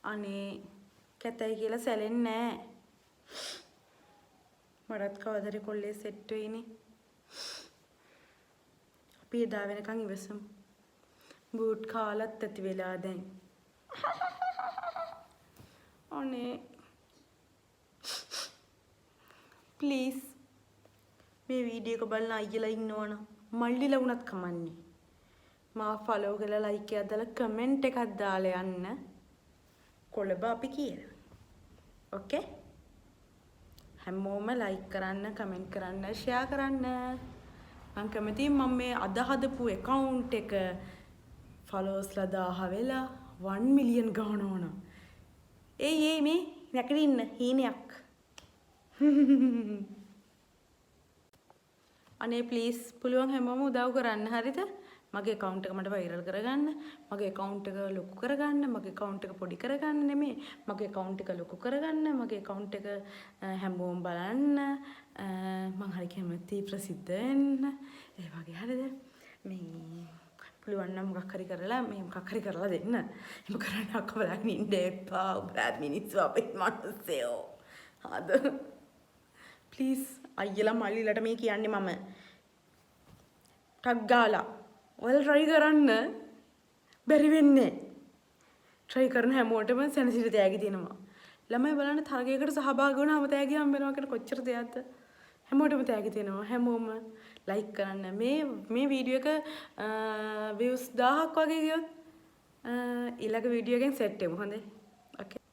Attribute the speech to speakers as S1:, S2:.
S1: අනේ කැතයි කියලා සැලෙන්නේ නැහැ. මටත් කවදාද කොල්ලේ සෙට් වෙයිනේ. අපි එදා වෙනකන් ඉවසමු. බූට් කාලත් ඇති වෙලා දැන්. අනේ ප්ලීස් මේ වීඩියෝ එක බලන අයියලා ඉන්නවනම් මල්ලිලා වුණත් කමන්නේ. මා ෆලෝ කරලා ලයික් එකක් දාලා කමෙන්ට් එකක් දාලා යන්න. කොළඹ අපි කියලා. ඕකේ? හැමෝම ලයික් කරන්න, කමෙන්ට් කරන්න, ෂෙයා කරන්න. මම කැමතියි මම මේ අද හදපු account එක followers ලා 1000 වෙලා 1 million ගාන ඕන. ඒ මේ නැකරින්න හීනයක්. අනේ ප්ලීස් පුළුවන් හැමෝම උදව් කරන්න හරිද? මගේ account එක මට viral කරගන්න, මගේ account එක ලොකු කරගන්න, මගේ account එක පොඩි කරගන්න නෙමෙයි, මගේ account එක ලොකු කරගන්න, මගේ account එක හැමෝම බලන්න, මං හරි කැමතියි ප්‍රසිද්ධ වෙන්න. ඒ වගේ හරිද? මේ පුළුවන් නම් මොකක් හරි කරලා දෙන්න. එහෙම කරන්න අක්ක බලන්න ඉන්න එපා. ඔබත් මිනිස්සු අපේ මනුස්සයෝ. හද ප්ලීස් අයියලා මල්ලිලට මේ කියන්නේ මම. ටක් ගාලා ඔයාලා try කරන්න. බැරි වෙන්නේ. try කරන හැමෝටම සැනසීම තෑගි දෙනවා. ළමයි බලන්න තරගයකට සහභාගී වුණාම තෑගි හම්බ වෙනවා කියන කොච්චර දෙයක්ද? හැමෝටම තෑගි දෙනවා. හැමෝම ලයික් කරන්න. මේ වීඩියෝ එක views 1000ක් වගේ ගියොත් ඊළඟ වීඩියෝ එකෙන් සෙට් වෙමු. හොඳේ.